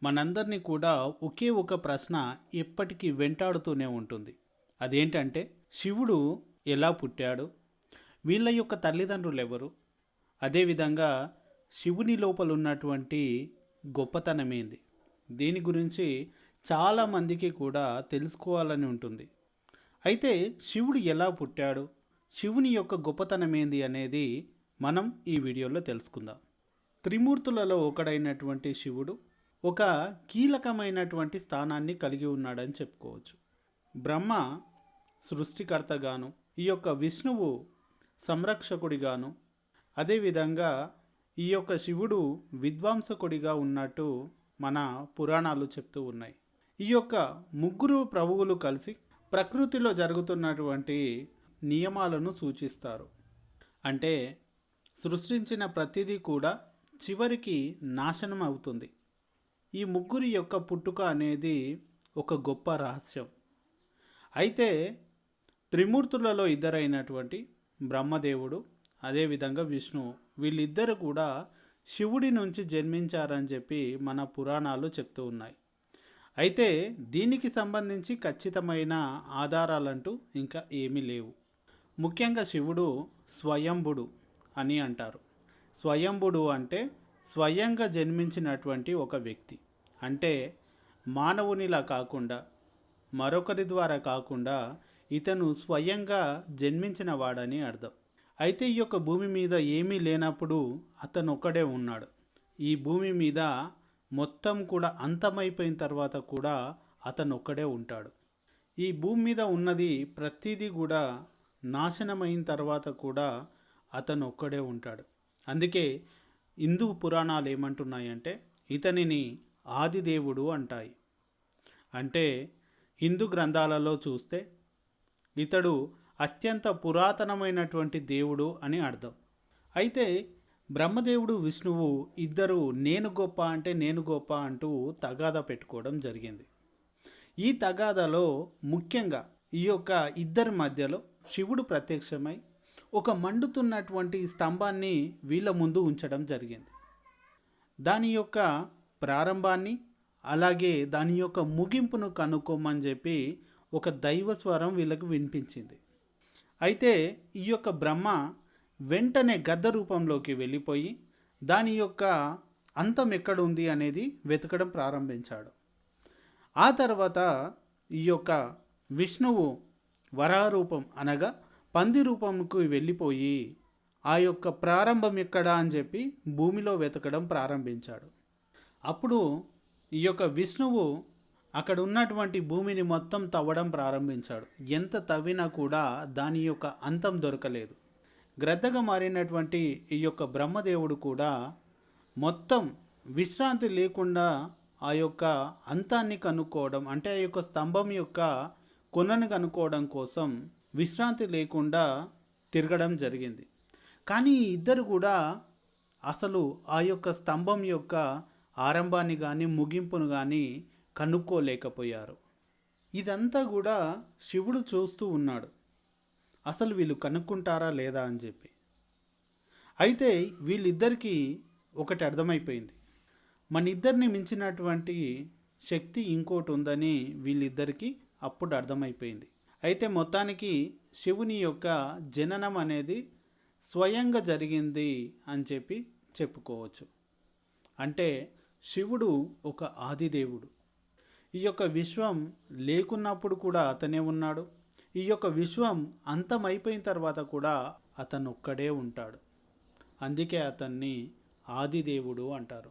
మనందరినీ కూడా ఒకే ఒక ప్రశ్న ఎప్పటికీ వెంటాడుతూనే ఉంటుంది. అదేంటంటే శివుడు ఎలా పుట్టాడు? వీళ్ళ యొక్క తల్లిదండ్రులు ఎవరు? అదేవిధంగా శివుని లోపల ఉన్నటువంటి గొప్పతనం ఏంది? దీని గురించి చాలామందికి కూడా తెలుసుకోవాలని ఉంటుంది. అయితే శివుడు ఎలా పుట్టాడు? శివుని యొక్క గొప్పతనం ఏంది అనేది మనం ఈ వీడియోలో తెలుసుకుందాం. త్రిమూర్తులలో ఒకడైనటువంటి శివుడు ఒక కీలకమైనటువంటి స్థానాన్ని కలిగి ఉన్నాడని చెప్పుకోవచ్చు. బ్రహ్మ సృష్టికర్తగాను, ఈ యొక్క విష్ణువు సంరక్షకుడిగాను, అదేవిధంగా ఈ యొక్క శివుడు విద్వాంసకుడిగా ఉన్నట్టు మన పురాణాలు చెప్తూ ఉన్నాయి. ఈ యొక్క ముగ్గురు ప్రభువులు కలిసి ప్రకృతిలో జరుగుతున్నటువంటి నియమాలను సూచిస్తారు. అంటే సృష్టించిన ప్రతిదీ కూడా చివరికి నాశనం అవుతుంది. ఈ ముగ్గురి యొక్క పుట్టుక అనేది ఒక గొప్ప రహస్యం. అయితే త్రిమూర్తులలో ఇద్దరైనటువంటి బ్రహ్మదేవుడు, అదేవిధంగా విష్ణువు, వీళ్ళిద్దరు కూడా శివుడి నుంచి జన్మించారని చెప్పి మన పురాణాలు చెప్తూ ఉన్నాయి. అయితే దీనికి సంబంధించి ఖచ్చితమైన ఆధారాలంటూ ఇంకా ఏమీ లేవు. ముఖ్యంగా శివుడు స్వయంభుడు అని అంటారు. స్వయంభుడు అంటే స్వయంగా జన్మించినటువంటి ఒక వ్యక్తి. అంటే మానవునిలా కాకుండా, మరొకరి ద్వారా కాకుండా ఇతను స్వయంగా జన్మించిన వాడని అర్థం. అయితే ఈ యొక్క భూమి మీద ఏమీ లేనప్పుడు అతను ఒక్కడే ఉన్నాడు. ఈ భూమి మీద మొత్తం కూడా అంతమైపోయిన తర్వాత కూడా అతను ఒక్కడే ఉంటాడు. ఈ భూమి మీద ఉన్నది ప్రతిదీ కూడా నాశనమైన తర్వాత కూడా అతను ఒక్కడే ఉంటాడు. అందుకే హిందూ పురాణాలు ఏమంటున్నాయంటే ఇతనిని ఆదిదేవుడు అంటాయి. అంటే హిందూ గ్రంథాలలో చూస్తే ఇతడు అత్యంత పురాతనమైనటువంటి దేవుడు అని అర్థం. అయితే బ్రహ్మదేవుడు, విష్ణువు ఇద్దరు నేను గొప్ప అంటే నేను గొప్ప అంటూ తగాదా పెట్టుకోవడం జరిగింది. ఈ తగాదాలో ముఖ్యంగా ఈ యొక్క ఇద్దరి మధ్యలో శివుడు ప్రత్యక్షమై ఒక మండుతున్నటువంటి స్తంభాన్ని వీళ్ళ ముందు ఉంచడం జరిగింది. దాని యొక్క ప్రారంభాన్ని అలాగే దాని యొక్క ముగింపును కనుక్కోమని చెప్పి ఒక దైవస్వరం వీళ్ళకు వినిపించింది. అయితే ఈ యొక్క బ్రహ్మ వెంటనే గద్ద రూపంలోకి వెళ్ళిపోయి దాని యొక్క అంతం ఎక్కడ ఉంది అనేది వెతకడం ప్రారంభించాడు. ఆ తర్వాత ఈ యొక్క విష్ణువు వరాహ రూపం అనగా పంది రూపంకు వెళ్ళిపోయి ఆ యొక్క ప్రారంభం ఎక్కడా అని చెప్పి భూమిలో వెతకడం ప్రారంభించాడు. అప్పుడు ఈ యొక్క విష్ణువు అక్కడ ఉన్నటువంటి భూమిని మొత్తం తవ్వడం ప్రారంభించాడు. ఎంత తవ్వినా కూడా దాని యొక్క అంతం దొరకలేదు. గ్రద్దగా మారినటువంటి ఈ యొక్క బ్రహ్మదేవుడు కూడా మొత్తం విశ్రాంతి లేకుండా ఆ యొక్క అంతాన్ని కనుక్కోవడం, అంటే ఆ యొక్క స్తంభం యొక్క కొనను కనుక్కోవడం కోసం విశ్రాంతి లేకుండా తిరగడం జరిగింది. కానీ ఇద్దరు కూడా అసలు ఆ యొక్క స్తంభం యొక్క ఆరంభాన్ని కానీ ముగింపును కానీ కనుక్కోలేకపోయారు. ఇదంతా కూడా శివుడు చూస్తూ ఉన్నాడు, అసలు వీళ్ళు కనుక్కుంటారా లేదా అని చెప్పి. అయితే వీళ్ళిద్దరికీ ఒకటి అర్థమైపోయింది, మన ఇద్దరిని మించినటువంటి శక్తి ఇంకోటి ఉందని వీళ్ళిద్దరికీ అప్పుడు అర్థమైపోయింది. అయితే మొత్తానికి శివుని యొక్క జననం అనేది స్వయంగా జరిగింది అని చెప్పి చెప్పుకోవచ్చు. అంటే శివుడు ఒక ఆదిదేవుడు. ఈ యొక్క విశ్వం లేకున్నప్పుడు కూడా అతనే ఉన్నాడు. ఈ యొక్క విశ్వం అంతమైపోయిన తర్వాత కూడా అతను ఒక్కడే ఉంటాడు. అందుకే అతన్ని ఆదిదేవుడు అంటారు.